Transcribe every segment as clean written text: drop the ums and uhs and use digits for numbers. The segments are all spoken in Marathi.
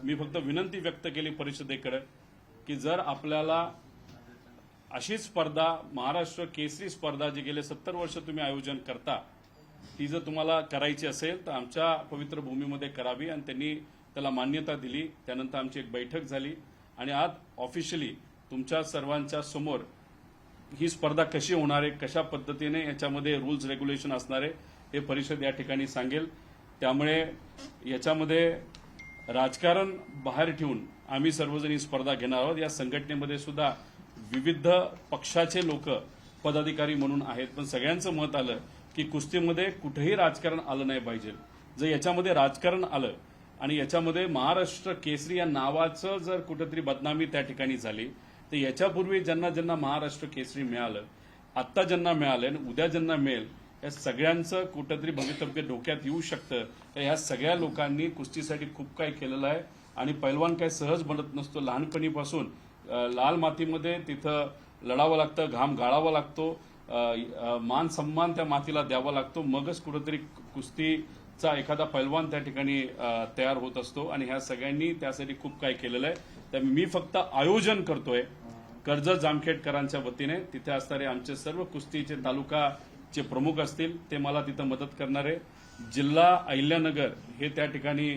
मी फक्त विनंती व्यक्त केली परिषदेकडे की जर आपल्याला अशी स्पर्धा महाराष्ट्र केसरी स्पर्धा जी गेले 70 वर्ष तुम्ही आयोजन करता ती जर तुम्हाला करायची असेल तर आमच्या पवित्र भूमीमध्ये करावी आणि त्यांनी त्याला मान्यता दिली। त्यानंतर आमची एक बैठक झाली आणि आज ऑफिशियली तुमच्या सर्वांच्या समोर ही स्पर्धा कशी होणार आहे, कशा पद्धतीने याच्यामध्ये रूल्स रेग्युलेशन असणार आहे हे परिषद या ठिकाणी सांगेल। त्यामुळे याच्यामध्ये राजकारण बाहेर ठेवून आम्ही सर्वजण ही स्पर्धा घेणार आहोत। या संघटनेमध्ये सुद्धा विविध पक्षाचे लोक पदाधिकारी म्हणून आहेत, पण सगळ्यांचं मत आलं की कुस्तीमध्ये कुठेही राजकारण आलं नाही पाहिजे। जर याच्यामध्ये राजकारण आलं आणि याच्यामध्ये महाराष्ट्र केसरी या नावाचं जर कुठेतरी बदनामी त्या ठिकाणी झाली तर याच्यापूर्वी ज्यांना ज्यांना महाराष्ट्र केसरी मिळालं, आत्ता ज्यांना मिळालं आणि उद्या ज्यांना मिळेल या सगळ्यांचं कुठेतरी भवितव्य डोक्यात येऊ शकतं। तर या सगळ्या लोकांनी कुस्तीसाठी खूप काही केलेलं आहे आणि पैलवान काय सहज बनत नसतो। लहानपणीपासून लाल मातीमध्ये तिथं लढावं लागतं, घाम गाळावा लागतो, मान सन्मान त्या मातीला द्यावा लागतो, मगच कुठेतरी कुस्तीचा एखादा पैलवान त्या ठिकाणी तयार होत असतो आणि ह्या सगळ्यांनी त्यासाठी खूप काही केलेलं आहे। त्यामुळे मी फक्त आयोजन करतोय कर्जत जामखेडकरांच्या वतीने। तिथे असणारे आमचे सर्व कुस्तीचे तालुकाचे प्रमुख असतील ते मला तिथं मदत करणारे, जिल्हा अहिल्यानगर हे त्या ठिकाणी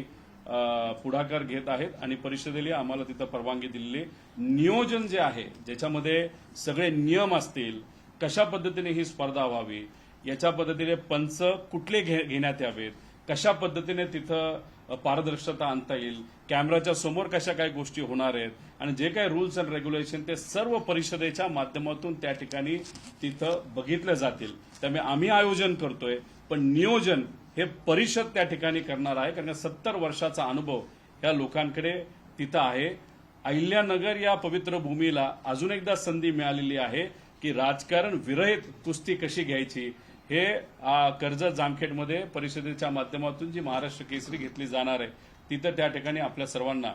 पुढाकार घेत आहेत आणि परिषदेला आम्हाला तिथं परवानगी दिलेली। नियोजन जे आहे ज्याच्यामध्ये सगळे नियम असतील, कशा पद्धतीने ही स्पर्धा व्हावी, याच्या पद्धतीने पंच कुठले घेण्यात यावेत, कशा पद्धतीने तिथं पारदर्शकता आणता येईल, कॅमेराच्या समोर कशा काही गोष्टी होणार आहेत आणि जे काही रूल्स अँड रेग्युलेशन ते सर्व परिषदेच्या माध्यमातून त्या ठिकाणी तिथं बघितले जातील। त्यामुळे आम्ही आयोजन करतोय पण नियोजन हे परिषद त्या ठिकाणी करणार आहे, कारण 70 वर्षाचा अनुभव या लोकांकडे तिथं आहे। अहिल्यानगर या पवित्र भूमीला अजून एकदा संधी मिळालेली आहे की राजकारण विरहित कुस्ती कशी घ्यायची हे कर्जत जामखेडमध्ये परिषदेच्या माध्यमातून जी महाराष्ट्र केसरी घेतली जाणार आहे तिथं त्या ठिकाणी आपल्या सर्वांना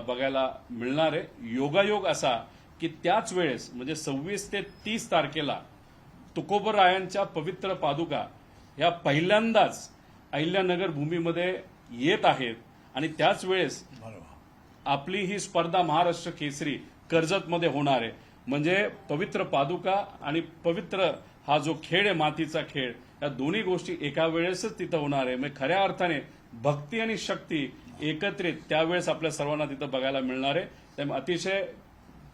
बघायला मिळणार आहे। योगायोग असा की त्याच वेळेस म्हणजे 26 ते 30 तारखेला तुकोबरायांच्या पवित्र पादुका ह्या पहिल्यांदाच अहिल्यानगर भूमीमध्ये येत आहेत आणि त्याच वेळेस आपली ही स्पर्धा महाराष्ट्र केसरी कर्जतमध्ये होणार आहे। म्हणजे पवित्र पादुका आणि पवित्र हा जो खेळ आहे मातीचा खेळ, या दोन्ही गोष्टी एका वेळेसच तिथं होणार आहे। म्हणजे खऱ्या अर्थाने भक्ती आणि शक्ती एकत्रित त्यावेळेस आपल्या सर्वांना तिथं बघायला मिळणार आहे। त्यामुळे अतिशय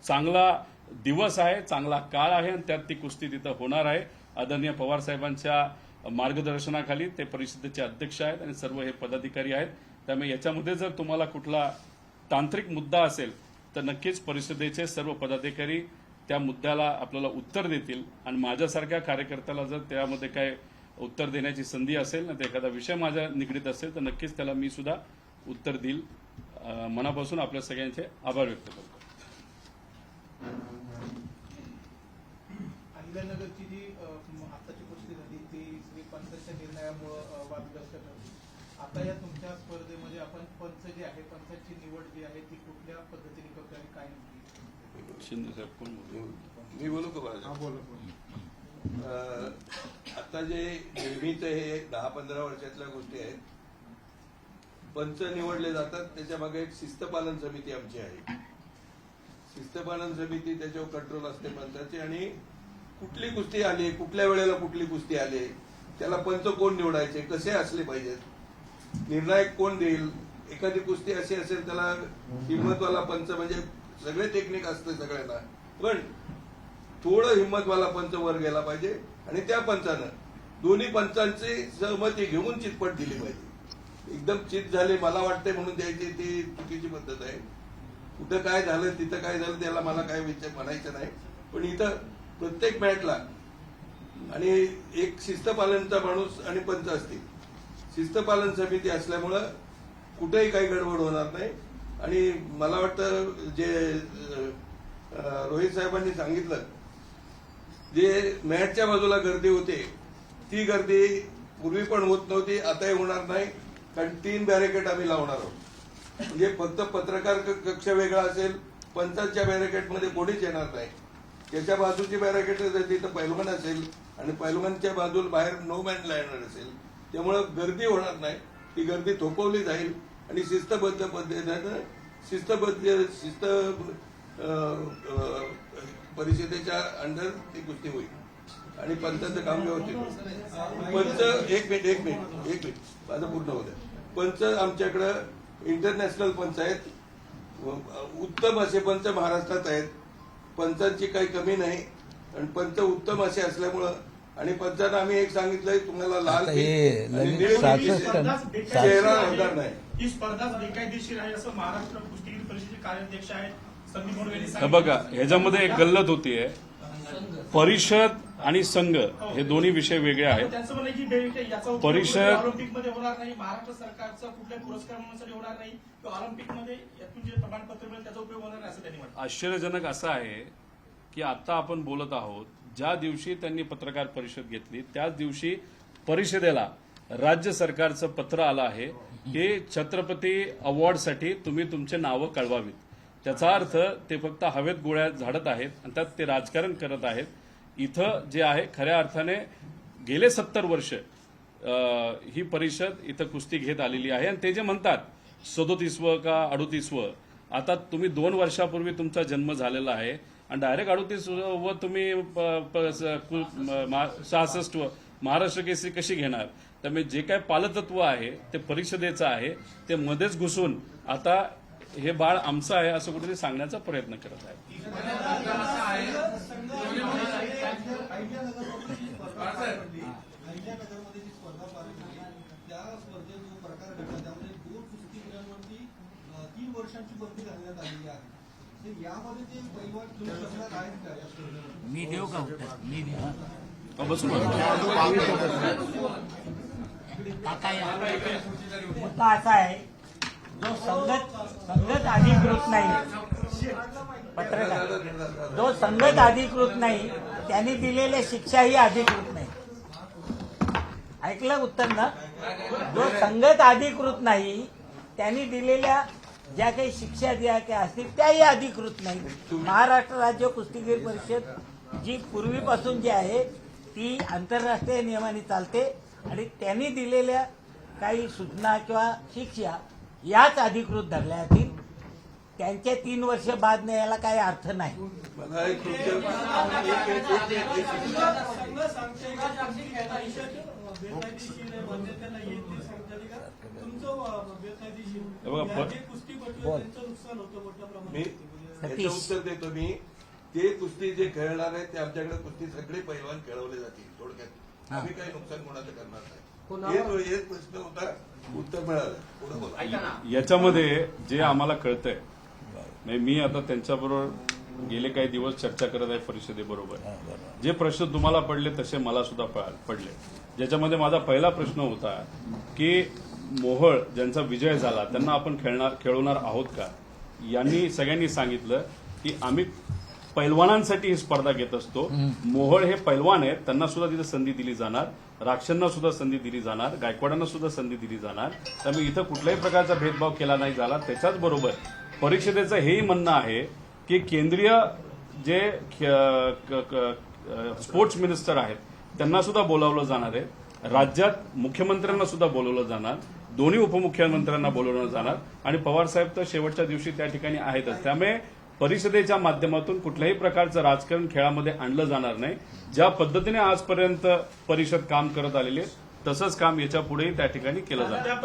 चांगला दिवस आहे, चांगला काळ आहे आणि त्यात ती कुस्ती तिथं होणार आहे। आदरणीय पवार साहेबांच्या मार्गदर्शनाखाली ते परिषदेचे अध्यक्ष आहेत आणि सर्व हे पदाधिकारी आहेत। त्यामुळे याच्यामध्ये जर तुम्हाला कुठला तांत्रिक मुद्दा असेल तर नक्कीच परिषदेचे सर्व पदाधिकारी त्या मुद्द्याला आपल्याला उत्तर देतील आणि माझ्यासारख्या कार्यकर्त्याला जर त्यामध्ये काय उत्तर देण्याची संधी असेल ना, तर एखादा विषय माझ्या निगडीत असेल तर नक्कीच त्याला मी सुद्धा उत्तर देईल। मनापासून आपल्या सगळ्यांचे आभार व्यक्त करतो। अहिल्यानगरची जी आताची कुस्ती झाली ती श्री पंचाच्या निर्णयामुळे वादग्रस्त ठरली। आता या तुमच्या स्पर्धेमध्ये आपण पंच जे आहे पंचाची निवड जी आहे ती कुठल्या पद्धतीने करतो आणि काय नक्की? शिंदे साहेब कोण? मी बोलू का बाळा? आता जे नेहमीच हे 10-15 वर्षातल्या गोष्टी आहेत, पंच निवडले जातात त्याच्या मागे एक शिस्तपालन समिती आमची आहे। शिस्तपालन समिती त्याच्यावर कंट्रोल असते पंचाची आणि कुठली कुस्ती आली, कुठल्या वेळेला कुठली कुस्ती आली, त्याला पंच कोण निवडायचे, कसे असले पाहिजेत, निर्णायक कोण देईल, एखादी कुस्ती अशी असेल त्याला हिंमतवाला पंच म्हणजे सगळे टेक्निक असते सगळ्यांना, पण थोडं हिंमतवाला पंच वर गेला पाहिजे आणि त्या पंचानं दोन्ही पंचांची सहमती घेऊन चितपट दिली पाहिजे। एकदम चित झाले मला वाटते म्हणून द्यायची ती चुकीची पद्धत आहे। कुठं काय झालं तिथं काय झालं त्याला मला काय विचार म्हणायचं नाही, पण इथं प्रत्येक मॅचला आणि एक शिस्तपालनचा माणूस आणि पंच असतील, शिस्तपालन समिती असल्यामुळं कुठेही काही गडबड होणार नाही। आणि मला वाटतं जे रोहित साहेबांनी सांगितलं, जे मॅचच्या बाजूला गर्दी होते ती गर्दी पूर्वी पण होत नव्हती, आताही होणार नाही, कारण 3 बॅरिकेड आम्ही लावणार आहोत। म्हणजे फक्त पत्रकार कक्ष वेगळा असेल, पंचांच्या बॅरिकेडमध्ये कोणीच येणार नाही। त्याच्या बाजूची बॅरिकेड तिथं पैलवान असेल आणि पैलवानच्या बाजूला बाहेर नो मॅन लँड असेल, त्यामुळे गर्दी होणार नाही, ती गर्दी थोपवली जाईल आणि शिस्तबद्ध पद्धतीनं शिस्त परिषदेच्या अंडर ती कुस्ती होईल आणि पंचाचं काम व्यवस्थित होईल. पंच एक मिनिट माझं पूर्ण होतं. पंच आमच्याकडं इंटरनॅशनल पंच आहेत, उत्तम असे पंच महाराष्ट्रात आहेत. पंचांची काही कमी नाही आणि पंच उत्तम असे असल्यामुळं आणि पंचांना आम्ही एक सांगितलंय, तुम्हाला लाल चेहरा होणार नाही. ही स्पर्धा बेकायदेशीर आहे असं महाराष्ट्र कुस्तीगीर परिषदेचे कार्याध्यक्ष आहेत संदीप मोडवे यांनी हे सांगितलं. बघा, ह्याच्यामध्ये एक गल्लत होतीये. परिषद आणि संघ हे दोन्ही विषय वेगळे आहेत. त्यांचं म्हणणं की याचा उपयोग परिषद- ऑलिम्पिकमध्ये होणार नाही, महाराष्ट्र सरकारचा कुठल्याही पुरस्कार मिळवण्यासाठी होणार नाही किंवा ऑलिम्पिकमध्ये यातून जे प्रमाणपत्र मिळेल त्याचा उपयोग होणार नाही असं त्यांनी म्हटलं. आश्चर्यजनक असं आहे की आता आपण बोलत आहोत, ज्या दिवशी त्यांनी पत्रकार परिषद घेतली त्याच दिवशी परिषदेला राज्य सरकारचं पत्र आलं आहे की छत्रपती अवॉर्डसाठी तुम्ही तुमचे नावं कळवावीत. त्याचा अर्थ ते फक्त हवेत गोळ्या झाडत आहेत आणि त्यात ते राजकारण करत आहेत. इथं जे आहे खऱ्या अर्थाने गेले 70 वर्ष ही परिषद इथं कुस्ती घेत आलेली आहे आणि ते जे म्हणतात 37वं का 38वं, आता तुम्ही 2 वर्षापूर्वी तुमचा जन्म झालेला आहे आणि डायरेक्ट 38वं तुम्ही 66वं महाराष्ट्र केसरी कशी घेणार? त्यामुळे जे काय पालतत्व आहे ते परिषदेचं आहे, ते मध्येच घुसून आता हे बाळ आमचं आहे असं कुठेतरी सांगण्याचा प्रयत्न करत आहे. अहिल्यानगरमध्ये जी स्पर्धा पार पडली त्या स्पर्धेत जो प्रकार घडला त्यामध्ये 2 कुस्तीगिरांवरती 3 वर्षांची बंदी घालण्यात आलेली आहे. तर यामध्ये ते पैलवान खेळू शकणार आहेत का या स्पर्धेमध्ये? मी देऊ का उत्तर? मी देऊ. बसून मुद्दा असा आहे, जो संगत अधिकृत नाही, पत्रकार जो संगत अधिकृत नाही त्यांनी दिलेल्या शिक्षाही अधिकृत नाही. ऐकलं उत्तर ना? जो संगत अधिकृत नाही त्यांनी दिलेल्या ज्या काही शिक्षा ज्या काही असतील त्याही अधिकृत नाही. महाराष्ट्र राज्य कुस्तीगीर परिषद जी पूर्वीपासून जी आहे ती आंतरराष्ट्रीय नियमाने चालते आणि त्यांनी दिलेल्या काही सूचना किंवा शिक्षा याच अधिकृत धरल्या जातील. त्यांचे 3 वर्ष बाद नाही याला काही अर्थ नाही. मला एक मी याचं उत्तर देतो. मी ते कुस्ती जे खेळणार आहेत ते आमच्याकडे कुस्ती सगळे पैलवान खेळवले जातील. थोडक्यात आम्ही काही नुकसान कोणाचं करणार नाही. हेच प्रश्न होता, उत्तर मिळालं. पुढे बोला. याच्यामध्ये जे आम्हाला कळतंय, म्हणजे मी आता त्यांच्याबरोबर गेले काही दिवस चर्चा करत आहे परिषदेबरोबर. जे प्रश्न तुम्हाला पडले तसे मला सुद्धा पडले. ज्याच्यामध्ये माझा पहिला प्रश्न होता की मोहोळ ज्यांचा विजय झाला त्यांना आपण खेळवणार आहोत का? यांनी सगळ्यांनी सांगितलं की आम्ही पैलवानांसाठी ही स्पर्धा घेत असतो. मोहोळ हे पैलवान आहेत, त्यांना सुद्धा तिथे संधी दिली जाणार, राक्षांना सुद्धा संधी दिली जाणार, गायकवाडांना सुद्धा संधी दिली जाणार. त्यामुळे इथं कुठल्याही प्रकारचा भेदभाव केला नाही झाला. त्याच्याच बरोबर परिषदेचं हेही म्हणणं आहे की केंद्रीय जे स्पोर्ट्स मिनिस्टर आहेत त्यांना सुद्धा बोलावलं जाणार आहे. राज्यात मुख्यमंत्र्यांना सुद्धा बोलवलं जाणार, दोन्ही उपमुख्यमंत्र्यांना बोलवलं जाणार आणि पवारसाहेब तर शेवटच्या दिवशी त्या ठिकाणी आहेतच. त्यामुळे परिषदेच्या माध्यमातून कुठल्याही प्रकारचं राजकारण खेळामध्ये आणलं जाणार नाही. ज्या पद्धतीने आजपर्यंत परिषद काम करत आलेली आहे तसंच काम याच्या पुढेही त्या ठिकाणी केलं जातं.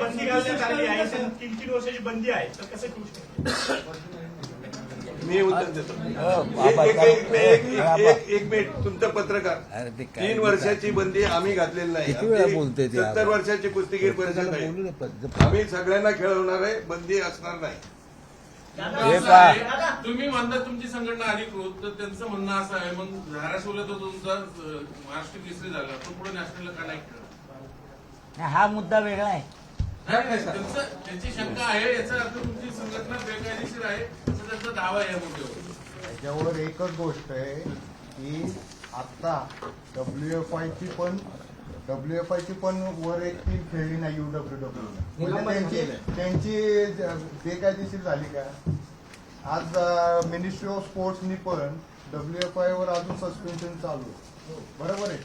बंदी घालण्यात आली आहे, 3 वर्षाची बंदी आहे, तर कसं करू शकतो? मी उत्तर देतो. एक मिनिट. तुमचं पत्रकार 3 वर्षाची बंदी आम्ही घातलेली नाही. 70 वर्षाची कुस्तीगीर परिषद आहे. आम्ही सगळ्यांना खेळवणार आहे, बंदी असणार नाही. तुम्ही म्हणता तुमची संघटना अधिकृत, तर त्यांचं म्हणणं असं आहे मग धाराशिवला तर तुमचा महाराष्ट्र केसरी झाला पण पुढे नॅशनलला का नाही खेळला? हा मुद्दा वेगळा आहे. त्यांची शंका आहे. याचा अर्थ तुमची संघटना बेकायदेशीर आहे असं त्यांचा दावा आहे या मुद्द्यावर. त्याच्यावर एकच गोष्ट आहे की आता WFI ची पण वर एक टीम खेळली नाही UWW. त्यांची बेकायदेशीर झाली का? आज मिनिस्ट्री ऑफ स्पोर्ट्सनी पण WFI वर अजून सस्पेन्शन चालू आहे. बरोबर आहे.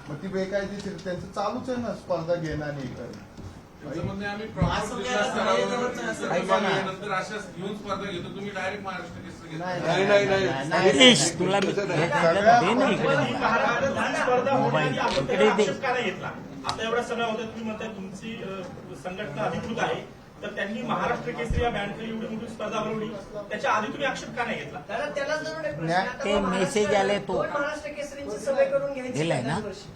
मग ती बेकायदेशीर त्यांचं चालूच आहे ना स्पर्धा घेणं आणि हे करणं. तुमचं म्हणणं आहे, आम्ही प्रॉपर जिल्हा स्तरावर नंतर अशा घेऊन स्पर्धा घेतो, तुम्ही डायरेक्ट महाराष्ट्र केसरी घेता. नाही. नितीश, तुला मी दे ना इकडे. विधान स्पर्धा होण्याआधी आपण त्याचा आक्षेप का नाही घेतला? आता एवढा समय होता, तुम्ही म्हणताय तुमची संघटना अधिकृत आहे, तर त्यांनी महाराष्ट्र केसरी या बँडची एवढी मोठी स्पर्धा भरवली, त्याच्या आधी तुम्ही आक्षेप का नाही घेतला? त्याला जरूर एक प्रश्न आहे. आता ते मेसेज आले तो दोन महाराष्ट्र केसरींची सभा करून घ्यायची दिलाय ना? दरवर्षी.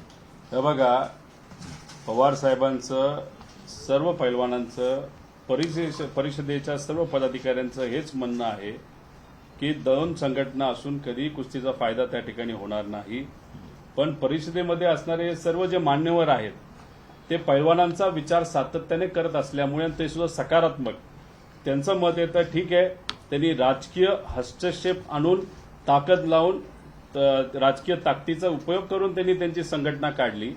हे बघा, पवार साहेबांचं, सर्व पैलवानांचं, परिषदेच्या सर्व पदाधिकाऱ्यांचं हेच म्हणणं आहे की दोन संघटना असून कधी कुस्तीचा फायदा त्या ठिकाणी होणार नाही. पण परिषदेमध्ये असणारे सर्व जे मान्यवर आहेत ते पैलवानांचा विचार सातत्याने करत असल्यामुळे आणि ते सुद्धा सकारात्मक, त्यांचं मत येतं ठीक आहे, त्यांनी राजकीय हस्तक्षेप आणून ताकद लावून राजकीय ताकदीचा उपयोग करून त्यांनी त्यांची संघटना काढली.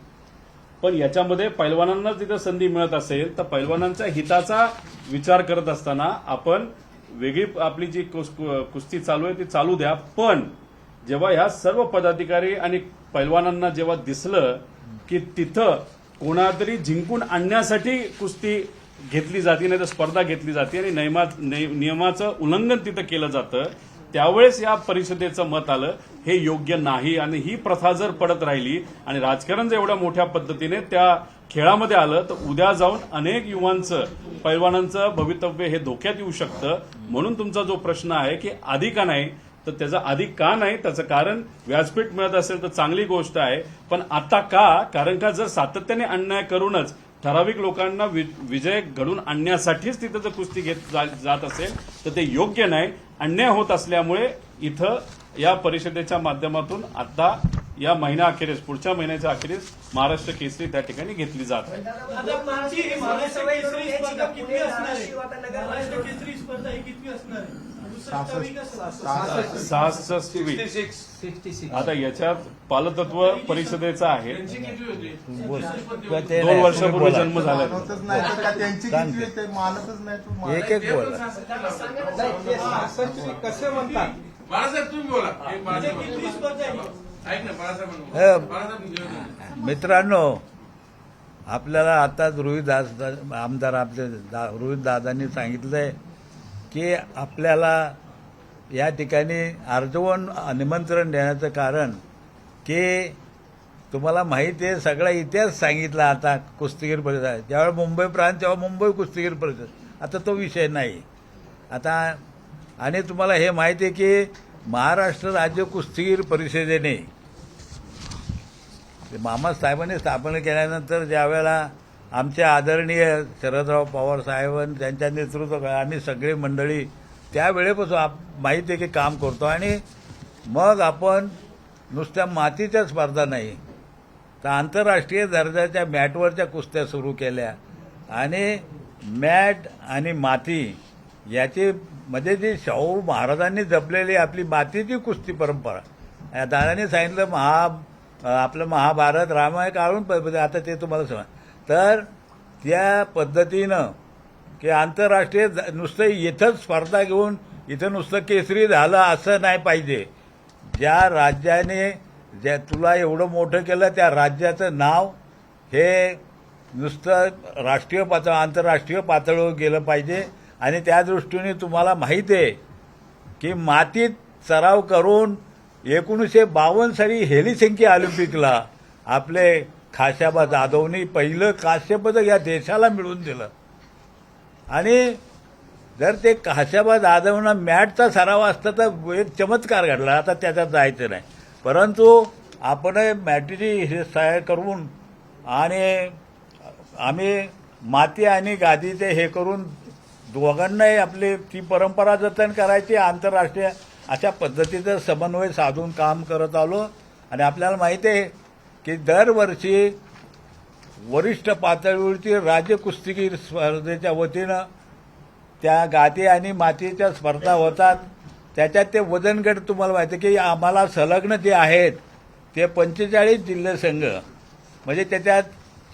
पण याच्यामध्ये पैलवानांना तिथं संधी मिळत असेल तर पैलवानांच्या हिताचा विचार करत असताना आपण वेगळी आपली जी कुस्ती चालू आहे ती चालू द्या. पण जेव्हा ह्या सर्व पदाधिकारी आणि पैलवानांना जेव्हा दिसलं की तिथं कोणातरी जिंकून आणण्यासाठी कुस्ती घेतली जाते, नाही तर स्पर्धा घेतली जाते आणि नियमाचं उल्लंघन तिथं केलं जातं, त्यावेळेस या परिषदेचं मत आलं हे योग्य नाही. आणि ही प्रथा जर पडत राहिली आणि राजकारण जर एवढ्या मोठ्या पद्धतीने त्या खेळामध्ये आलं तर उद्या जाऊन अनेक युवांचं, पैलवानांचं भवितव्य हे धोक्यात येऊ शकतं. म्हणून तुमचा जो प्रश्न आहे की आधी का नाही, तर त्याचा आधी का नाही, त्याचं कारण व्यासपीठ मिळत असेल तर चांगली गोष्ट आहे. पण आता का? कारण का जर सातत्याने अन्याय करूनच ठराविक लोकांना विजय घडून आणण्यासाठीच तिथं जर कुस्ती घेत जात असेल तर ते योग्य नाही. अन्याय होत असल्यामुळे इथं या परिषदेच्या माध्यमातून आता या महिन्याअखेरीस, पुढच्या महिन्याच्या अखेरीस महाराष्ट्र केसरी त्या ठिकाणी घेतली जात आहे. आता महाराष्ट्र केसरी स्पर्धा किती असणार आहे? महाराष्ट्र केसरी स्पर्धा ही किती असणार आहे? 66. आता याच्यात पालतत्व परिषदेचं आहे. त्यांची किती होती? 2 वर्षापूर्वी जन्म झाला. मानतच नाही तर का त्यांची किती आहे ते मानतच नाही तर मान- ते पण कसं म्हणतात बाळासाहेब तुम्ही बोला. एक बाळासाहेब किती स्पर्धा आहे? ऐक ना, बाळासाहेब बाळासाहेब मित्रांनो, आपल्याला आताच आमदार आपले रोहित दादांनी सांगितलंय की आपल्याला या ठिकाणी आर्जवून निमंत्रण देण्याचं कारण की तुम्हाला माहिती आहे, सगळा इतिहास सांगितला आता कुस्तीगीर परिषद. ज्यावेळेस मुंबई प्रांत तेव्हा मुंबई कुस्तीगीर परिषद, आता तो विषय नाही आता. आणि तुम्हाला हे माहिती आहे की महाराष्ट्र राज्य कुस्तीगीर परिषदेने मामा साहेबांनी स्थापना केल्यानंतर ज्यावेळेला आमच्या आदरणीय शरदराव पवार साहेबांनी त्यांच्या नेतृत्वात आम्ही सगळी मंडळी त्यावेळेपासून माहिती आहे की काम करतो. आणि मग आपण नुसत्या मातीच्या स्पर्धा नाही तर आंतरराष्ट्रीय दर्जाच्या मॅटवरच्या कुस्त्या सुरू केल्या. आणि मॅट आणि माती याची म्हणजे जी शाहू महाराजांनी जपलेली आपली मातीची कुस्ती परंपरा, या दादाने सांगितलं आपलं महाभारत रामायण काढून आता ते तुम्हाला सांगा. तर त्या पद्धतीनं की आंतरराष्ट्रीय नुसतं इथंच स्पर्धा घेऊन इथं नुसतं केसरी झालं असं नाही पाहिजे. ज्या राज्याने तुला एवढं मोठं केलं त्या राज्याचं नाव हे नुसतं राष्ट्रीय पातळी आंतरराष्ट्रीय पातळीवर गेलं पाहिजे. आणि त्या दृष्टीने तुम्हाला माहिती आहे की मातीत सराव करून 1952 साली हेलिसिंकी ऑलिम्पिकला आपले खाशाबा जाधवनी पहिलं कांस्यपदक या देशाला मिळवून दिलं. आणि जर ते खाशाबा जाधवना मॅटचा सराव असता तर एक चमत्कार घडला. आता त्याच्यात जायचं नाही, परंतु आपण मॅटीची हे सहाय्य करून आणि आम्ही माती आणि गादीचे हे करून दोघांनाही आपली ती परंपरा जतन करायची, आंतरराष्ट्रीय अशा पद्धतीचं समन्वय साधून काम करत आलो. आणि आपल्याला माहिती आहे की दरवर्षी वरिष्ठ पातळीवरची राज्य कुस्तीगीर स्पर्धेच्या वतीनं त्या गादी आणि मातीच्या स्पर्धा होतात. त्याच्यात ते वजन गट तुम्हाला माहिती आहे की आम्हाला संलग्न जे आहेत ते 45 जिल्हे संघ, म्हणजे त्याच्यात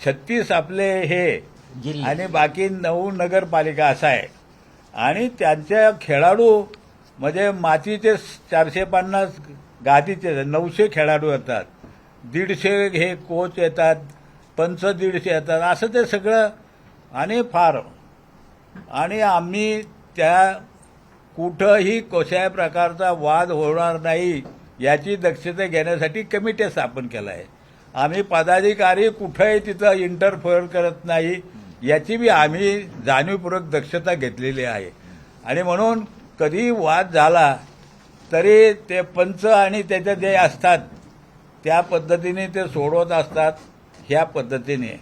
36 आपले हे आणि बाकी 9 नगरपालिका असं आहे. आणि त्यांच्या खेळाडू म्हणजे मातीचे 450, गादीचे 900 खेळाडू असतात. 150 हे कोच येतात, पंच 150 येतात, असं ते सगळं आणि फार आणि आम्ही त्या कुठंही कशाही प्रकारचा वाद होणार नाही याची दक्षता घेण्यासाठी कमिटी स्थापन केला आहे. आम्ही पदाधिकारी कुठंही तिथं इंटरफेअर करत नाही याची बी आम्ही जाणीवपूर्वक दक्षता घेतलेली आहे. आणि म्हणून कधी वाद झाला तरी ते पंच आणि त्याच्या जे असतात त्या पद्धतीने ते सोडवत असतात. ह्या पद्धतीने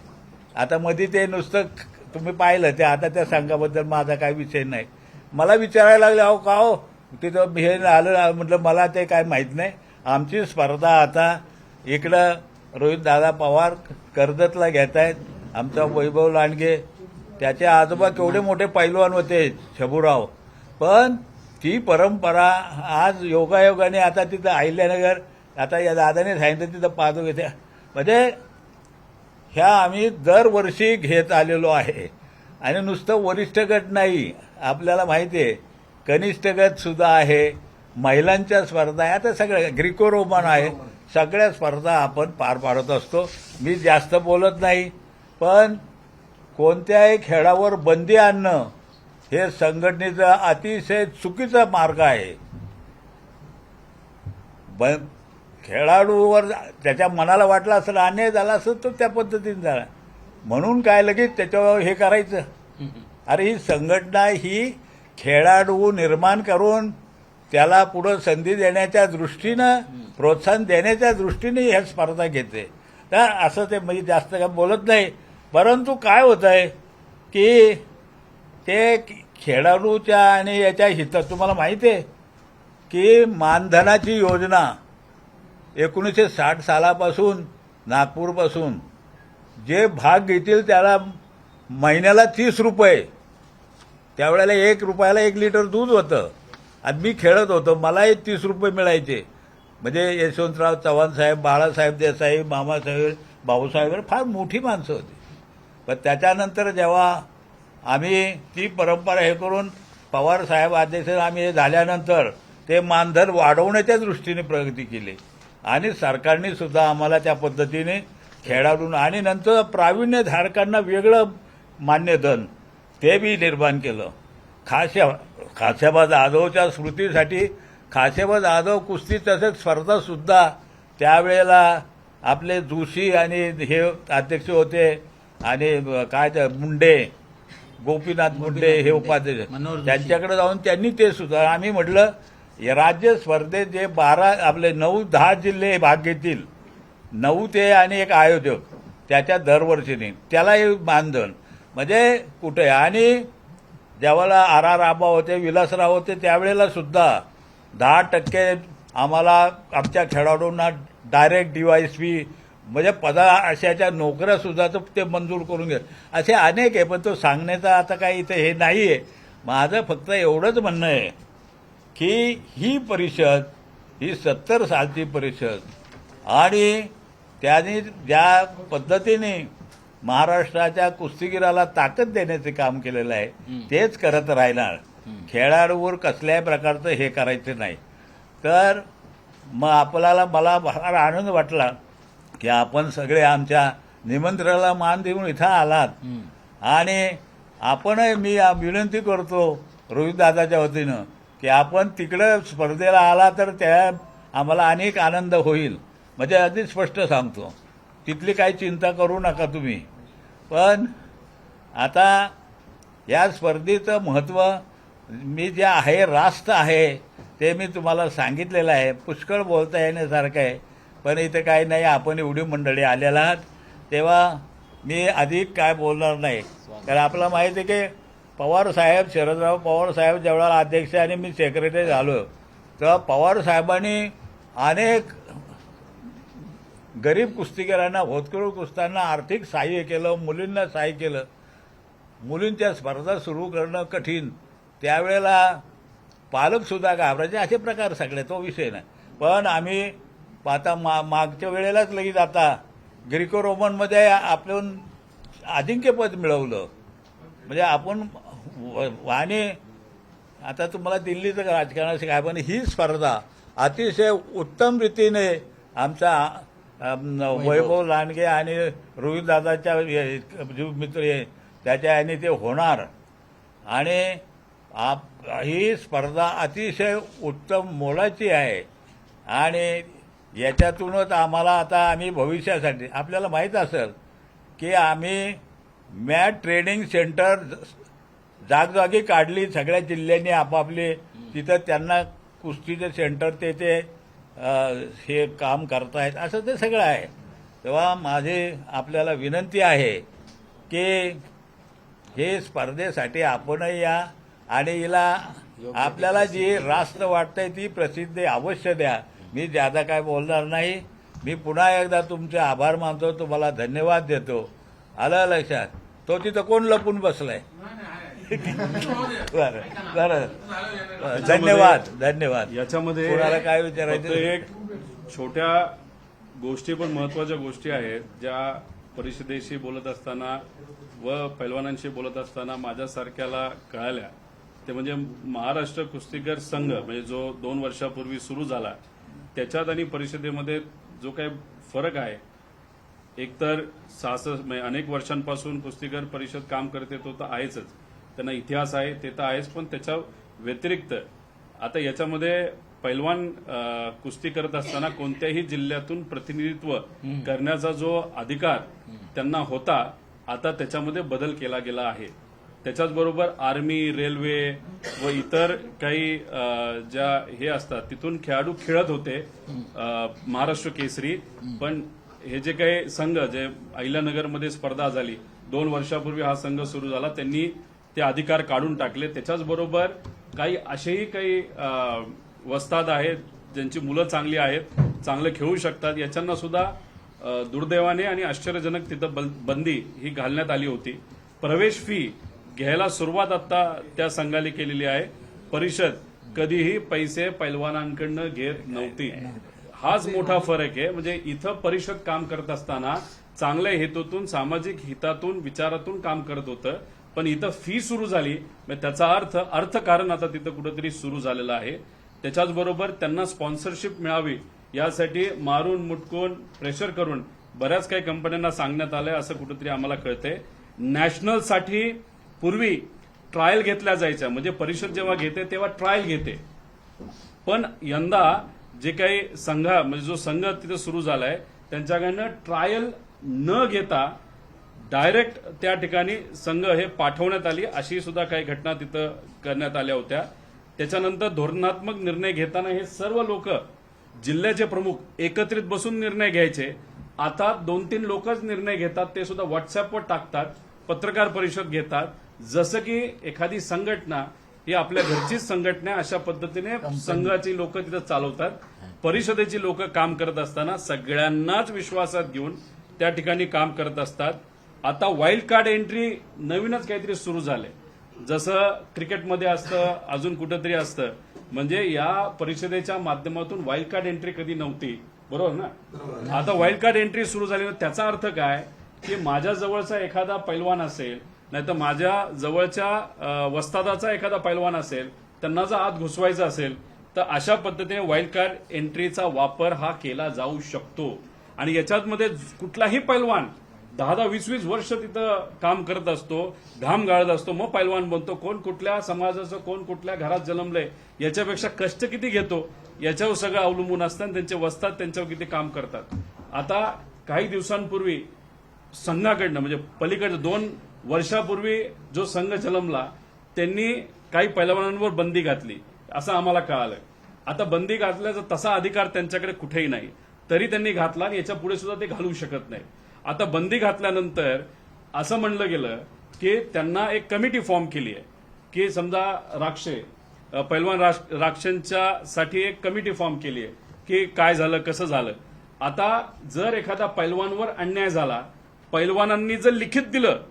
आता मध्ये ते नुसतं तुम्ही पाहिलं ते आता त्या संघाबद्दल माझा काही विषय नाही. मला विचारायला लागले अहो का हो तिथं हे आलं म्हटलं मला ते काय माहीत नाही. आमची स्पर्धा आता इकडं रोहितदादा पवार कर्जतला घेत आहेत. आमचा वैभव लांडगे त्याचे आजोबा केवढे मोठे पैलवान होते शबूराव. पण ती परंपरा आज योगायोगाने आता तिथं अहिल्यानगर आता या दादाने सांगितलं तिथं पाहतो घेते म्हणजे ह्या आम्ही दरवर्षी घेत आलेलो आहे. आणि नुसतं वरिष्ठ गट नाही आपल्याला माहिती आहे कनिष्ठ गट सुद्धा आहे, महिलांच्या स्पर्धा आहे, आता सगळ्या ग्रीको रोमन आहे, सगळ्या स्पर्धा आपण पार पाडत असतो. मी जास्त बोलत नाही पण कोणत्याही खेळावर बंदी आणणं हे संघटनेचा अतिशय चुकीचा मार्ग आहे. खेळाडूवर त्याच्या मनाला वाटलं असेल अन्याय झाला असेल तर त्या पद्धतीने झाला म्हणून काय लगेच त्याच्यावर हे करायचं. अरे ही संघटना ही खेळाडू निर्माण करून त्याला पुढं संधी देण्याच्या दृष्टीनं प्रोत्साहन देण्याच्या दृष्टीने ह्या स्पर्धा घेते. तर असं ते म्हणजे जास्त काय बोलत नाही. परंतु काय होत आहे की ते खेळाडूच्या आणि याच्या हितात तुम्हाला माहिती आहे की मानधनाची योजना 1960 सालापासून नागपूरपासून जे भाग घेतील त्याला महिन्याला 30 रुपये, त्यावेळेला 1 रुपयाला 1 लिटर दूध होतं आणि मी खेळत होतो मलाही 30 रुपये मिळायचे. म्हणजे यशवंतराव चव्हाण साहेब, बाळासाहेब देसाई, मामासाहेब, भाऊसाहेब फार मोठी माणसं होती. पण त्याच्यानंतर जेव्हा आम्ही ती परंपरा हे करून पवार साहेब अध्यक्ष आम्ही हे झाल्यानंतर ते मानधन वाढवण्याच्या दृष्टीने प्रगती केली आणि सरकारने सुद्धा आम्हाला त्या पद्धतीने खेळाडूंना आणि नंतर प्रावीण्यधारकांना वेगळं मान्यधन ते बी निर्माण केलं. खाशाबा जाधवच्या स्मृतीसाठी खाशाबा जाधव कुस्ती तसेच स्पर्धासुद्धा त्यावेळेला आपले जोशी आणि हे अध्यक्ष होते आणि काय ते मुंडे गोपीनाथ मुंडे हे उपाध्यक्ष त्यांच्याकडे जाऊन त्यांनी ते सुद्धा आम्ही म्हटलं राज्य स्पर्धेत जे 12 आपले 9-10 जिल्हे भाग घेतील 9 ते आणि एक आयोजक त्याच्या दरवर्षीने त्यालाही मानधन म्हणजे कुठे. आणि ज्यावेळेला आर आबा होते विलासराव होते त्यावेळेला सुद्धा 10% आम्हाला आमच्या खेळाडूंना डायरेक्ट डीवायएसपी म्हणजे अशाच्या नोकऱ्या सुद्धा ते मंजूर करून घेत. असे अनेक आहे पण तो सांगण्याचा आता काही इथे हे नाही आहे. माझं फक्त एवढंच म्हणणं आहे की ही परिषद ही 70 सालची परिषद आणि त्यांनी ज्या पद्धतीने महाराष्ट्राच्या कुस्तीगीराला ताकद देण्याचे काम केलेलं आहे तेच करत राहणार. खेळाडूवर कसल्याही प्रकारचं हे करायचं नाही. तर मग मला फार आनंद वाटला की आपण सगळे आमच्या निमंत्रणाला मान देऊन इथं आलात आणि आपण मी विनंती करतो रोहितदादाच्या वतीनं की आपण तिकडं स्पर्धेला आला तर त्या आम्हाला अनेक आनंद होईल. म्हणजे अगदी स्पष्ट सांगतो तिथली काही चिंता करू नका तुम्ही. पण आता या स्पर्धेचं महत्त्व मी जे आहे रास्त आहे ते मी तुम्हाला सांगितलेलं आहे. पुष्कळ बोलता येण्यासारखं आहे पण इथं काही नाही. आपण एवढी मंडळी आलेला आहात तेव्हा मी अधिक काय बोलणार नाही. कारण आपल्याला माहिती आहे की पवार साहेब शरदराव पवार साहेब ज्यावेळेला अध्यक्ष आणि मी सेक्रेटरी झालो तेव्हा पवार साहेबांनी अनेक गरीब कुस्तीगीरांना होतकरू कुस्त्यांना आर्थिक सहाय्य केलं, मुलींना सहाय्य केलं. मुलींच्या स्पर्धा सुरू करणं कठीण त्यावेळेला पालकसुद्धा घाबरायचे असे प्रकार सगळे तो विषय नाही. पण आम्ही आता मागच्या वेळेलाच लगेच आता ग्रीको रोमनमध्ये आपण अजिंक्यपद मिळवलं. म्हणजे आपण आणि आता तुम्हाला दिल्लीचं राजकारणाशी काय पण ही स्पर्धा अतिशय उत्तम रीतीने आमचा वैभव लांडगे आणि रोहितदादाच्या जो मित्र आहे त्याच्या याने ते होणार. आणि ही स्पर्धा अतिशय उत्तम मोलाची आहे आणि याच्यातूनच आम्ही भविष्यासाठी आपल्याला माहीत असेल की आम्ही मॅट ट्रेनिंग सेंटर जागोजागी काढली सगळ्या जिल्ह्यांनी आपापले, तिथं त्यांना कुस्तीचे सेंटर ते हे काम करतायत, असं ते सगळं आहे. तेव्हा माझी आपल्याला विनंती आहे की हे स्पर्धेसाठी आपणही या आणि हिला आपल्याला जी रास्त वाटतंय ती प्रसिद्धी अवश्य द्या. मी ज्यादा काय बोलणार नाही. मी पुन्हा एकदा तुमचे आभार मानतो, तुम्हाला धन्यवाद देतो. आलं लक्षात? तो तिथं कोण लपून बसलाय? बरं बरं, धन्यवाद. याच्यामध्ये कोणाला काय फक्त विचारायचं? एक छोट्या गोष्टी पण महत्वाच्या गोष्टी आहेत ज्या परिषदेशी बोलत असताना व पैलवानांशी बोलत असताना माझ्यासारख्याला कळाल्या. ते म्हणजे महाराष्ट्र कुस्तीगीर संघ म्हणजे जो 2 वर्षापूर्वी सुरू झाला त्याच्यात आणि परिषदेमध्ये जो काही फरक आहे, एकतर म्हणजे अनेक वर्षांपासून कुस्तीगीर परिषद काम करते तो तर आहेच, त्यांना इतिहास आहे ते तर आहेच, पण त्याच्या व्यतिरिक्त आता याच्यामध्ये पैलवान कुस्ती करत असताना कोणत्याही जिल्ह्यातून प्रतिनिधित्व करण्याचा जो अधिकार त्यांना होता, आता त्याच्यामध्ये बदल केला गेला आहे. त्याच्याचबरोबर आर्मी, रेल्वे व इतर काही ज्या हे असतात तिथून खेळाडू खेळत होते महाराष्ट्र केसरी. पण हे जे काही संघ जे अहिल्यानगरमध्ये स्पर्धा झाली 2 वर्षापूर्वी हा संघ सुरू झाला, त्यांनी ते अधिकार काढून टाकले. त्याच्याचबरोबर काही असेही काही वस्ताद आहेत ज्यांची मुलं चांगली आहेत, चांगले खेळू शकतात, याच्यांना सुद्धा दुर्दैवाने आणि आश्चर्यजनक तिथं बंदी ही घालण्यात आली होती. प्रवेश फी घ्यायला सुरुवात आता त्या संघाने केलेली आहे. परिषद कधीही पैसे पैलवानांकडनं घेत नव्हती. हाच मोठा फरक आहे. म्हणजे इथं परिषद काम करत असताना चांगल्या हेतूतून, सामाजिक हितातून, विचारातून काम करत होतं, पण इथं फी सुरू झाली. त्याचा अर्थकारण आता तिथं कुठेतरी सुरू झालेलं आहे. त्याच्याचबरोबर त्यांना स्पॉन्सरशिप मिळावी यासाठी मारून मुटकून प्रेशर करून बऱ्याच काही कंपन्यांना सांगण्यात आलंय असं कुठेतरी आम्हाला कळतंय. नॅशनलसाठी पूर्वी ट्रायल घेतल्या जायच्या, म्हणजे परिषद जेव्हा घेते तेव्हा ट्रायल घेते, पण यंदा जे काही म्हणजे जो संघ तिथे सुरू झालाय त्यांच्याकडनं ट्रायल न घेता डायरेक्ट त्या ठिकाणी संघ हे पाठवण्यात आली, अशी सुद्धा काही घटना तिथं करण्यात आल्या होत्या. त्याच्यानंतर धोरणात्मक निर्णय घेताना हे सर्व लोक जिल्ह्याचे प्रमुख एकत्रित बसून निर्णय घ्यायचे. आता 2-3 लोकच निर्णय घेतात, ते सुद्धा व्हॉट्सअपवर टाकतात, पत्रकार परिषद घेतात, जसं की एखादी संघटना ही आपल्या घरचीच संघटना अशा पद्धतीने संघाची लोक तिथं चालवतात. परिषदेची लोक काम करत असताना सगळ्यांनाच विश्वासात घेऊन त्या ठिकाणी काम करत असतात. आता वाईल्ड कार्ड एंट्री नवीनच काहीतरी सुरू झाले, जसं क्रिकेटमध्ये असतं, अजून कुठेतरी असतं. म्हणजे या परिषदेच्या माध्यमातून वाईल्ड कार्ड एंट्री कधी नव्हती, बरोबर ना? आता वाईल्ड कार्ड एंट्री सुरू झाली. त्याचा अर्थ काय की माझ्या जवळचा एखादा पैलवान असेल, नाहीतर माझ्या जवळच्या वस्तादाचा एखादा पैलवान असेल, त्यांना जर आत घुसवायचं असेल तर अशा पद्धतीने वाईल्ड कार्ड एंट्रीचा वापर हा केला जाऊ शकतो. आणि याच्यामध्ये कुठलाही पैलवान 10-20 वर्ष तिथं काम करत असतो, घाम गाळत असतो, मग पैलवान बनतो. कोण कुठल्या समाजाचं, कोण कुठल्या घरात जन्मलंय याच्यापेक्षा कष्ट किती घेतो याच्यावर सगळं अवलंबून असतं, त्यांचे वस्ताद त्यांच्यावर किती काम करतात. आता काही दिवसांपूर्वी संघाकडनं म्हणजे पलीकडे 2 वर्षापूर्वी जो संघ जन्मला त्यांनी काही पैलवानांवर बंदी घातली असं आम्हाला कळालं. आता बंदी घातल्याचा तसा अधिकार त्यांच्याकडे कुठेही नाही, तरी त्यांनी घातला आणि याच्या पुढे सुद्धा ते घालू शकत नाही. आता बंदी घातल्यानंतर असं म्हणलं गेलं की त्यांना एक कमिटी फॉर्म केली आहे की समजा पैलवान राक्षांच्यासाठी एक कमिटी फॉर्म केली आहे की काय झालं, कसं झालं. आता जर एखादा पैलवानवर अन्याय झाला, पैलवानांनी जर लिखित दिलं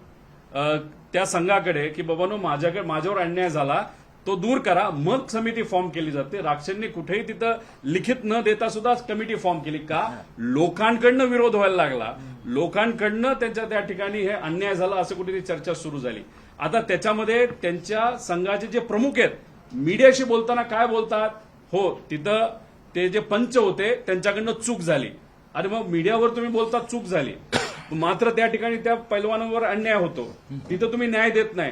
त्या संघाकडे की बाबांनो माझ्यावर अन्याय झाला तो दूर करा, मग समिती फॉर्म केली जाते. राक्षांनी कुठेही तिथं लिखित न देता सुद्धा कमिटी फॉर्म केली. का? लोकांकडनं विरोध व्हायला लागला, लोकांकडनं त्यांच्या त्या ठिकाणी हे अन्याय झाला असं कुठेतरी चर्चा सुरू झाली. आता त्याच्यामध्ये त्यांच्या संघाचे जे प्रमुख आहेत मीडियाशी बोलताना काय बोलतात, हो तिथं ते जे पंच होते त्यांच्याकडनं चूक झाली, आणि मग मीडियावर तुम्ही बोलता चूक झाली, मात्र त्या ठिकाणी त्या पैलवानांवर अन्याय होतो, तिथं तुम्ही न्याय देत नाही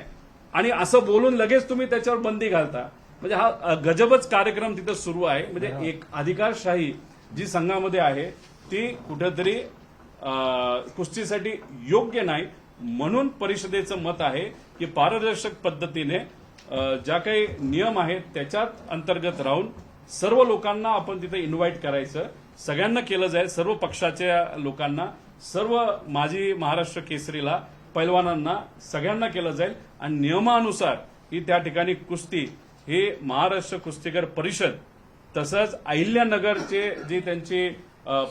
आणि असं बोलून लगेच तुम्ही त्याच्यावर बंदी घालता. म्हणजे हा गजबच कार्यक्रम तिथं सुरू आहे. म्हणजे एक अधिकारशाही जी संघामध्ये आहे ती कुठेतरी कुस्तीसाठी योग्य नाही. म्हणून परिषदेचं मत आहे की पारदर्शक पद्धतीने ज्या काही नियम आहेत त्याच्यात अंतर्गत राहून सर्व लोकांना आपण तिथे इन्व्हाइट करायचं, सगळ्यांना केलं जाईल, सर्व पक्षाच्या लोकांना, सर्व माजी महाराष्ट्र केसरीला, पैलवानांना, सगळ्यांना केलं जाईल आणि नियमानुसार ही त्या ठिकाणी कुस्ती हे महाराष्ट्र कुस्तीगीर परिषद तसंच अहिल्यानगरचे जे त्यांचे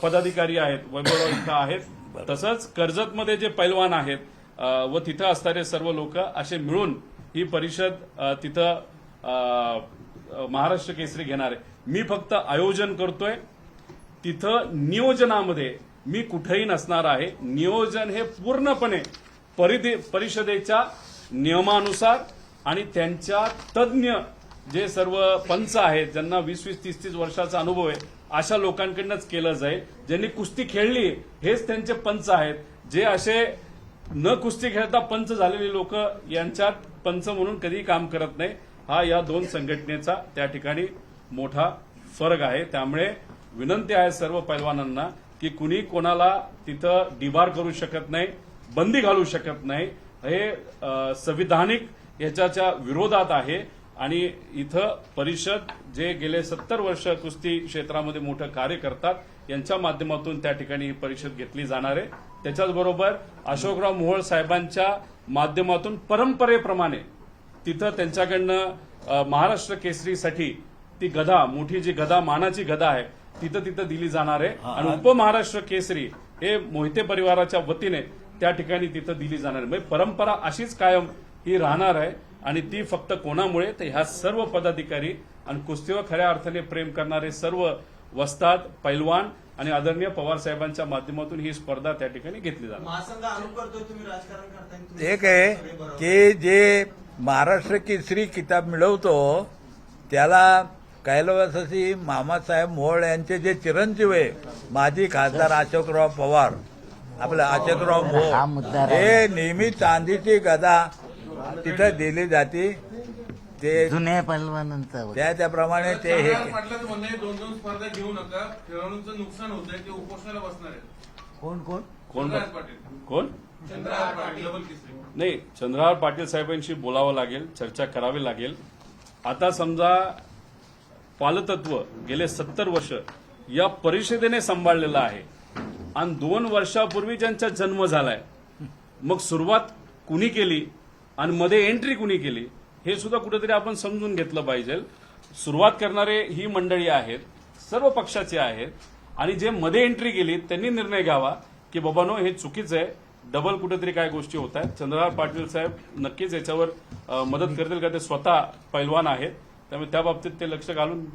पदाधिकारी आहेत, वैभवराव इथं आहेत, तसंच कर्जतमध्ये जे पैलवान आहेत व तिथं असणारे सर्व लोक असे मिळून ही परिषद तिथं महाराष्ट्र केसरी घेणार आहे. मी फक्त आयोजन करतोय, तिथं नियोजनामध्ये मी कुठेही नसणार आहे. नियोजन हे पूर्णपणे परिषदेच्या नियमानुसार आणि त्यांच्या तज्ज्ञ जे सर्व पंच आहेत ज्यांना 20-30 वर्षाचा अनुभव आहे अशा लोकांकडूनच केलं जाईल. ज्यांनी कुस्ती खेळली हेच त्यांचे पंच आहेत. जे असे न कुस्ती खेळता पंच झालेले लोक यांच्यात पंच म्हणून कधीही काम करत नाही. हा या दोन संघटनेचा त्या ठिकाणी मोठा फरक आहे. त्यामुळे विनंती आहे सर्व पैलवानांना की कुणी कोणाला तिथं डिबार करू शकत नाही, बंदी घालू शकत नाही. हे संविधानिक याच्या विरोधात आहे आणि इथं परिषद जे गेले 70 वर्ष कुस्ती क्षेत्रामध्ये मोठं कार्य करतात यांच्या माध्यमातून त्या ठिकाणी ही परिषद घेतली जाणार आहे. त्याच्याचबरोबर अशोकराव मोहोळ साहेबांच्या माध्यमातून परंपरेप्रमाणे तिथं त्यांच्याकडनं महाराष्ट्र केसरीसाठी ती गदा, मोठी जी गदा, मानाची गदा आहे तिथं दिली जाणार आहे आणि उपमहाराष्ट्र केसरी हे मोहिते परिवाराच्या वतीने त्या ठिकाणी तिथं दिली जाणार आहे. म्हणजे परंपरा अशीच कायम ही राहणार आहे आणि ती फक्त कोणामुळे तर ह्या सर्व पदाधिकारी आणि कुस्तीवर खऱ्या अर्थाने प्रेम करणारे सर्व वस्ताद, पैलवान आणि आदरणीय पवार साहेबांच्या माध्यमातून ही स्पर्धा त्या ठिकाणी घेतली जाणार. महासंघ आरोप करतोय तुम्ही राजकारण करताय. एक आहे की जे महाराष्ट्र केसरी किताब मिळवतो त्याला कैलासवासी मामासाहेब मोहोळ यांचे जे चिरंजीव आहे माजी खासदार अशोकराव पवार, आपलं अशोकराव मोहोळ, हे नेहमी चांदीची गदा तिथं दिली जाते. ते जुन्या पैलवानांचा त्याप्रमाणे ते हे पाटलाचं म्हणणं आहे 2-2 स्पर्धा घेऊ नका, खेळाडूंचं नुकसान होतंय, ते उपोषणाला बसणार आहेत. कोण कोण चंद्रहार पाटील. कोण? चंद्रहार पाटील डबल केसरी. नाही, चंद्रहार पाटील साहेबांशी बोलावं लागेल, चर्चा करावी लागेल. आता समजा पालतत्व गेले 70 वर्ष या परिषदेने सांभाळलेलं आहे आणि 2 वर्षापूर्वी ज्यांचा जन्म झालाय, मग सुरुवात कुणी केली आणि मध्ये एंट्री कुणी केली हे सुद्धा कुठेतरी आपण समजून घेतलं पाहिजे. सुरुवात करणारे ही मंडळी आहेत, सर्व पक्षाचे आहेत आणि जे मध्ये एंट्री केली त्यांनी निर्णय घ्यावा की बाबांनो हे चुकीचं आहे, डबल कुठेतरी काय गोष्टी होत आहेत. चंद्रहार पाटील साहेब नक्कीच याच्यावर मदत करतील का ते स्वतः पैलवान आहेत, त्यामुळे त्या बाबतीत ते लक्ष घालून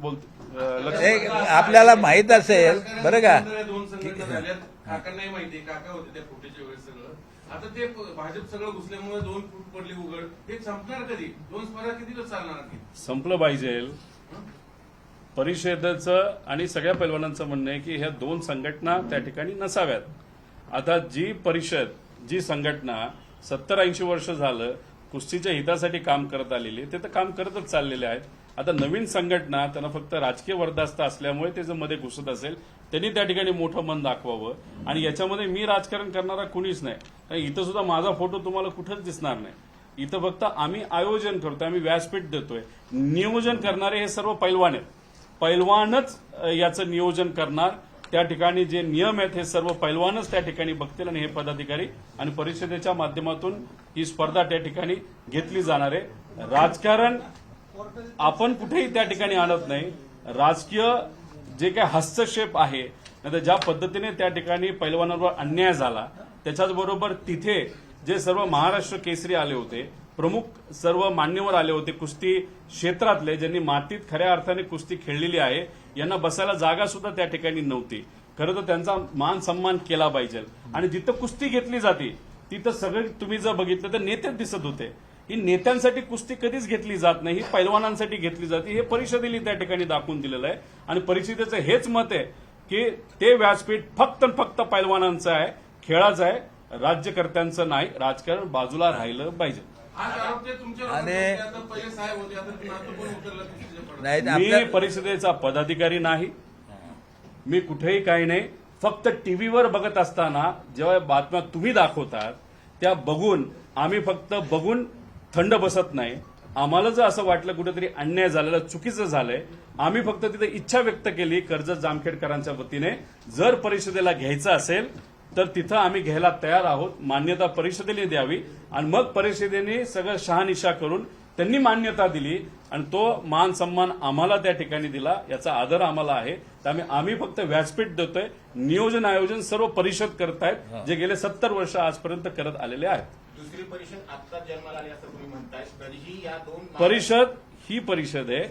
आपल्याला माहित असेल बरं का. 2 संघटना झाल्यात. काकांनाही माहिती, काका होते त्या फुटेच्या वेळेस सगळं. आता ते भाजप सगळं घुसल्यामुळे 2 फूट पडली उघड. हे संपणार कधी? 2 स्पर्धा किती दिवस चालणार? संपलं पाहिजे. परिषदेचं आणि सगळ्या पैलवानांचं म्हणणं आहे की ह्या 2 संघटना त्या ठिकाणी नसाव्यात. आता जी परिषद, जी संघटना 70-80 वर्ष झालं कुस्तीच्या हितासाठी काम करत आलेली ते तर काम करतच चाललेले आहेत. आता नवीन संघटना त्यांना फक्त राजकीय वर्धास्त असल्यामुळे ते जर मध्ये घुसत असेल त्यांनी त्या ठिकाणी मोठं मन दाखवावं आणि याच्यामध्ये मी राजकारण करणारा कुणीच नाही. इथं सुद्धा माझा फोटो तुम्हाला कुठंच दिसणार नाही. इथं फक्त आम्ही आयोजन करतोय, आम्ही व्यासपीठ देतोय. नियोजन करणारे हे सर्व पैलवान आहेत. पैलवानच याचं नियोजन करणार. त्या ठिकाणी जे नियम आहेत हे सर्व पैलवानच त्या ठिकाणी बघतील आणि हे पदाधिकारी आणि परिषदेच्या माध्यमातून ही स्पर्धा त्या ठिकाणी घेतली जाणार आहे. राजकारण आपण कुठेही त्या ठिकाणी आणत नाही. राजकीय जे काही हस्तक्षेप आहे, नाहीतर ज्या पद्धतीने त्या ठिकाणी पैलवानांवर अन्याय झाला त्याच्याचबरोबर तिथे जे सर्व महाराष्ट्र केसरी आले होते, प्रमुख सर्व मान्यवर आले होते कुस्ती क्षेत्रातले, ज्यांनी मातीत खऱ्या अर्थाने कुस्ती खेळलेली आहे, यांना बसायला जागा सुद्धा त्या ठिकाणी नव्हती. खरं तर त्यांचा मान सन्मान केला पाहिजे आणि जिथं कुस्ती घेतली जाते तिथं सगळे तुम्ही जर बघितलं तर नेतेच दिसत होते. ही नेत्यांसाठी कुस्ती कधीच घेतली जात नाही, ही पैलवानांसाठी घेतली जाते. हे परिषदेने त्या ठिकाणी दाखवून दिलेलं आहे आणि परिषदेचं हेच मत आहे की ते व्यासपीठ फक्त आणि फक्त पैलवानांचं आहे, खेळाचं आहे, राज्यकर्त्यांचं नाही. राजकारण बाजूला राहिलं पाहिजे. आज आरोप ते तुमच्यावर आणि- होते, आता पहिले साहेब होते, आता तुम्ही आता कोण उचललं तुमच्या पडद्यावर? नाही मी आपल्या परिषदेचा पदाधिकारी नाही, मी कुठेही काही नाही. फक्त टीव्हीवर बघत असताना जेव्हा बातम्या तुम्ही दाखवतात त्या बघून आम्ही फक्त बघून थंड बसत नाही. आम्हाला जर असं वाटलं कुठेतरी अन्याय झालेला, चुकीचं झालंय, आम्ही फक्त तिथे इच्छा व्यक्त केली कर्जत जामखेडकरांच्या वतीने, जर परिषदेला घ्यायचं असेल तर तिथं आम्ही घ्यायला तयार आहोत. मान्यता परिषदेने द्यावी आणि मग परिषदेने सगळं शहानिशा करून त्यांनी मान्यता दिली आणि तो मान सन्मान आम्हाला त्या ठिकाणी दिला, याचा आदर आम्हाला आहे. त्यामुळे आम्ही फक्त व्यासपीठ देतोय. नियोजन आयोजन सर्व परिषद करतायत, जे गेले 70 वर्ष आजपर्यंत करत आलेले आहेत. दुसरी परिषद आता जन्माला आली असं तुम्ही म्हणताय, तरीही या दोन परिषद ही परिषद आहे,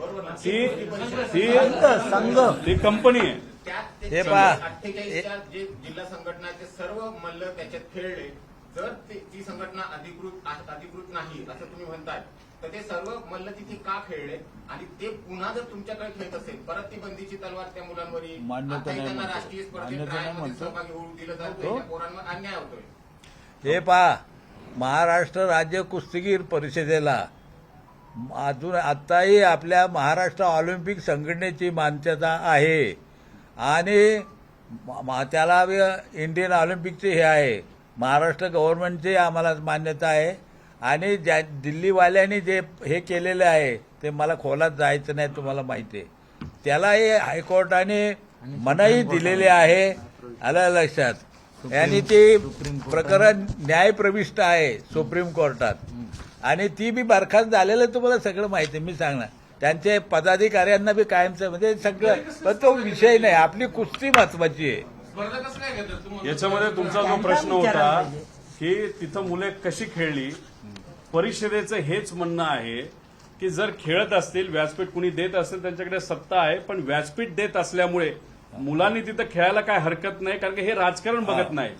संघ ती कंपनी आहे. त्यात हे पहा. 48च्या जे जिल्हा संघटना ते सर्व मल्ल त्याच्यात खेळले. जर ती संघटना अधिकृत नाही असं तुम्ही म्हणताय, तर ते सर्व मल्ल तिथे का खेळले आणि ते पुन्हा जर तुमच्याकडे खेळत असेल, परत ती बंदीची तलवार त्या मुलांवर येईल. मान्यता आताही नाही त्यांना म्हणतो. राष्ट्रीय स्पर्धेत मान्यता नाही ट्रायलमध्ये म्हणतो. सहभागी होऊ दिलं जातं, त्या पोरांवर अन्याय होतोय. हे पहा, महाराष्ट्र राज्य कुस्तीगीर परिषदेला अजून आत्ताही आपल्या महाराष्ट्र ऑलिम्पिक संघटनेची मान्यता आहे आणि त्याला इंडियन ऑलिम्पिकचे हे आहे, महाराष्ट्र गव्हर्नमेंटची आम्हाला मान्यता आहे. आणि ज्या दिल्लीवाल्यांनी जे हे केलेलं आहे ते मला खोलात जायचं नाही, तुम्हाला माहिती आहे. त्यालाही हायकोर्टाने मनाई दिलेली आहे, आलं लक्षात. आणि ते प्रकरण न्यायप्रविष्ट आहे सुप्रीम कोर्टात आणि ती बी बरखास्त झालेलं तुम्हाला सगळं माहिती आहे. मी सांगणार त्यांचे पदाधिकाऱ्यांना बी कायमचं म्हणजे सगळं, पण तो विषय नाही, आपली कुस्ती महत्वाची आहे. स्पर्धा कसं काय घेतात तुम्हाला? याच्यामध्ये तुमचा जो प्रश्न होता की तिथं मुले कशी खेळली, परिषदेचं हेच म्हणणं आहे की जर खेळत असतील, व्यासपीठ कुणी देत असेल, त्यांच्याकडे सत्ता आहे, पण व्यासपीठ देत असल्यामुळे मुलांनी तिथं खेळायला काय हरकत नाही, कारण की हे राजकारण बघत नाही.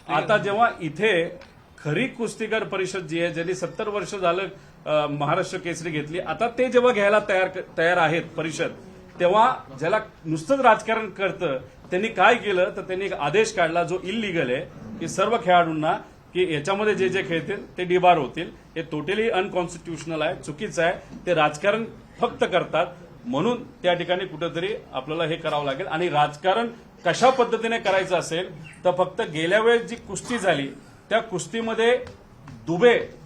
आता जेव्हा इथे खरी कुस्तीगर परिषद जी आहे, ज्यांनी 70 वर्ष झालं महाराष्ट्र केसरी घेतली, आता ते जेव्हा घ्यायला तयार आहेत परिषद, तेव्हा ज्याला नुसतंच राजकारण करतं त्यांनी काय केलं तर त्यांनी एक आदेश काढला जो इलिगल आहे, की सर्व खेळाडूंना की याच्यामध्ये जे जे खेळतील ते डिबार होतील. हे टोटली अनकॉन्स्टिट्युशनल आहे, चुकीचं आहे. ते राजकारण फक्त करतात, म्हणून त्या ठिकाणी कुठेतरी आपल्याला हे करावं लागेल. आणि राजकारण कशा पद्धतीने करायचं असेल तर फक्त गेल्या वेळेस जी कुस्ती झाली त्या कुस्तीमध्ये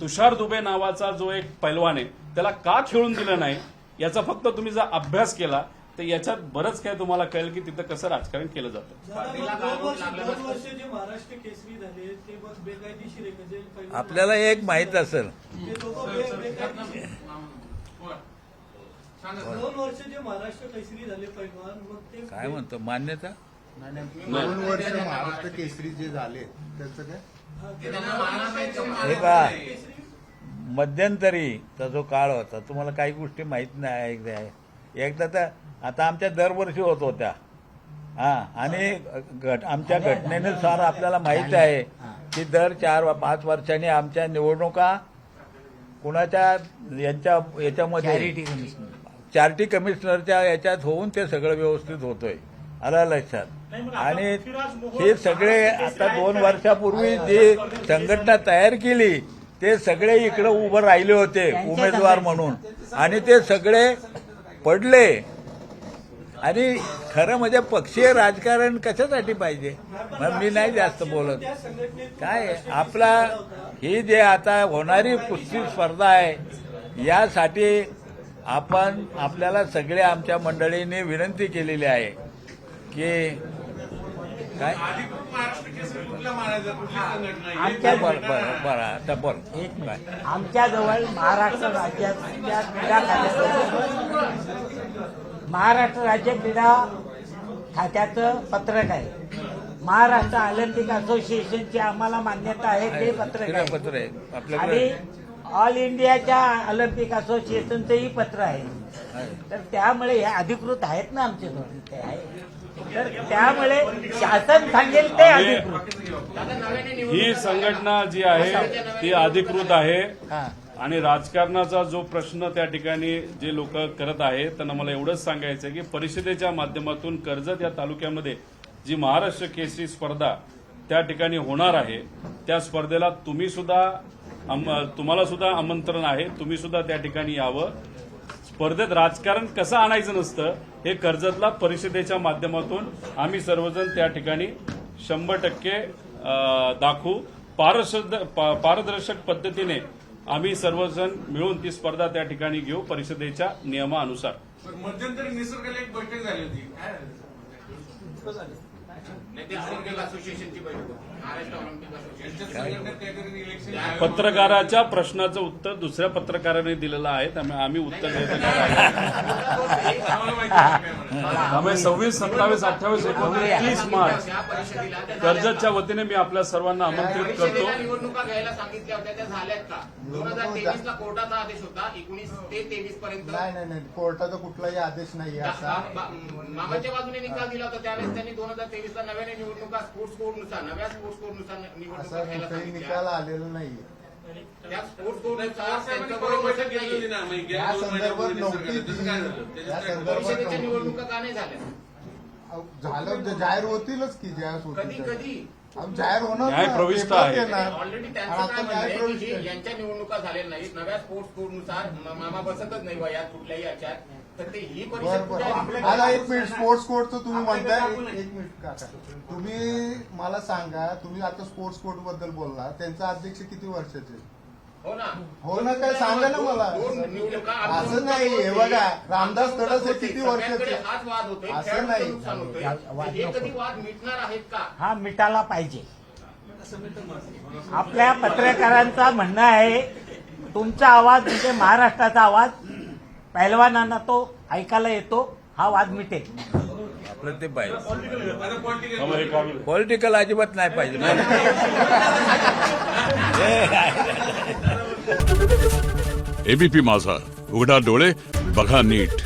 तुषार दुबे नावाचा जो एक पैलवान आहे त्याला का खेळून दिलं नाही, याचा फक्त तुम्ही जर अभ्यास केला तर याच्यात बरंच काय तुम्हाला कळेल की तिथं कसं राजकारण केलं जातं. दोन वर्ष जे महाराष्ट्र केसरी झाले ते बेकायदेशीर आहे का? जे पहिलं- आपल्याला एक माहीत असेल, ते लोकं बेकायदेशीर. सांगा. 2 वर्ष जे महाराष्ट्र केसरी झाले पैलवान, मग ते काय म्हणतो मान्यता, 2 वर्ष महाराष्ट्र केसरी जे झाले त्याचं काय? ते त्यांना मानाचं आहे का? हे पहा, मध्यंतरीचा जो काळ होता तुम्हाला काही गोष्टी माहीत नाही. एकदा तर आता आमच्या दरवर्षी होत होत्या, आणि आमच्या घटनेनुसार आपल्याला माहित आहे की दर 4-5 वर्षांनी आमच्या निवडणुका कुणाच्या याच्यामध्ये चॅरिटी कमिशनरच्या याच्यात होऊन ते सगळं व्यवस्थित होतोय, आलं लक्षात. आणि हे सगळे आता 2 वर्षापूर्वी जे संघटना तयार केली ते सगळे इकडे उभं राहिले होते उमेदवार म्हणून, आणि ते सगळे पडले. आणि खरं म्हणजे पक्षीय राजकारण कशासाठी पाहिजे, मग मी नाही जास्त बोलत. काय आपला ही जे आता होणारी कुस्ती स्पर्धा आहे यासाठी आपल्याला सगळे आमच्या मंडळींनी विनंती केलेली आहे की काय अधिकृत महाराष्ट्र केसरी कुठला मारायचा, कुठली संघटना आहे? आमच्या बरं आता बरं एक मिनिट. आमच्याजवळ महाराष्ट्र राज्याच्या क्रीडा खात्याचं महाराष्ट्र राज्य क्रीडा खात्याचं पत्रक आहे. महाराष्ट्र ऑलिम्पिक असोसिएशनची आम्हाला मान्यता आहे ते पत्रक आहे. पत्र आहे आणि आपल्याकडे. ऑल इंडियाच्या ऑलिम्पिक असोसिएशनचंही पत्र आहे. तर त्यामुळे हे अधिकृत आहेत ना आमच्याजवळ, ते आहे. तर त्यामुळे शासन सांगेल ते अधिकृत. ही संघटना जी आहे ती अधिकृत आहे. आणि राजकारणाचा जो प्रश्न त्या ठिकाणी जे लोक करत आहेत त्यांना मला एवढंच सांगायचं आहे की परिषदेच्या माध्यमातून कर्जत या तालुक्यामध्ये जी महाराष्ट्र केसरी स्पर्धा त्या ठिकाणी होणार आहे त्या स्पर्धेला तुम्हाला सुद्धा आमंत्रण आहे. तुम्ही सुद्धा त्या ठिकाणी यावं. स्पर्धेत राजकारण कसं आणायचं नसतं हे कर्जतला परिषदेच्या माध्यमातून आम्ही सर्वजण त्या ठिकाणी 100% दाखवू. पारदर्शक पद्धतीने आम्ही सर्वजण मिळून ती स्पर्धा त्या ठिकाणी घेऊ परिषदेच्या नियमानुसार. मध्यंतरी निसर्गाला एक बैठक झाली होती काय नाही ते ऑलिम्पिक असोसिएशनची बैठक होती, महाराष्ट्र ऑलिम्पिक यांच्या असोसिएशन. संघटनेत काहीतरी इलेक्शन पत्रकाराच्या प्रश्नाचं उत्तर दुसऱ्या पत्रकाराने दिलेलं आहे त्यामुळे आम्ही उत्तर देतो. त्यामुळे 26, 27, 28, 29, 30 मार्च या परिषदेला त्या कर्जतच्या वतीने मी आपल्या सर्वांना आमंत्रित करतो. परिषदेला निवडणुका घ्यायला सांगितल्या होत्या त्या झाल्यात का? 2023 ला कोर्टाचा आदेश होता, 19 ते 23 पर्यंत नाही कोर्टाचा कुठलाही आदेश नाही असा. मामाच्या बाजूने निकाल दिला होता त्यावेळेस त्यांनी 2023 ला नव्याने निवडणुका स्पोर्ट्स कोडनुसार नव्या स्पोर्ट्स कोडनुसार निवडणुका असा घ्यायला कुठलाही सांगितल्या. निकाल आलेला नाही. त्या स्पोर्ट्स कोडनुसार पवारसाहेबांनी त्यांच्याबरोबर बैठक बैठक घेतली होती नाहीये. ना, मग गेल्या या 2 संदर्भात महिन्यापूर्वी नव्हती निसर्गाला. त्याचं काय झालं? या त्याच्यात काय संदर्भात परिषदेच्या नव्हती. निवडणुका का नाही झाल्या? झालं जाहीर होतीलच की ज्यावेळेस कधी होतील कधी जाहीर होणार ना, न्याय प्रविष्ट पेपरात आहे. येणार. ऑलरेडी आणि त्यांचं आता काय म्हणणं न्याय आहे प्रविष्ट की आहे. यांच्या निवडणुका झालेल्या नाहीत, नव्या स्पोर्ट्स कोडनुसार मामा बसतच नाही वयात कुठल्याही याच्यात, तर ते ही बरं परिषद बरं कुठे आहे? आता एक मिनिट स्पोर्ट्स कोडचं तुम्ही म्हणताय एक मिनिट काका तुम्ही मला सांगा तुम्ही आता स्पोर्ट्स कोड बद्दल बोलला त्यांचा अध्यक्ष किती वर्षाचे हो ना हो ना काय सांगा ना मला दोन निवडणुका असं नाही हे बघा रामदास तडस हे किती वर्षाचे सगळ्यांकडे हाच वाद होतोय, असं खेळाडूंचं नाही. नुकसान होतोय. वाद हे नको. कधी वाद मिटणार आहेत का? हा मिटायला पाहिजे. आपल्या पत्रकारांचा म्हणणं आहे तुमचा आवाज म्हणजे महाराष्ट्राचा आवाज पहिलवानांना तो ऐकायला येतो, हा वाद मिटेल. आपलं ते पाहिजे. आता पॉलिटिकल त्यामुळे हे कॉल- पॉलिटिकल अजिबात नाही पाहिजे. एबीपी माझा, उघडा डोळे बघा नीट.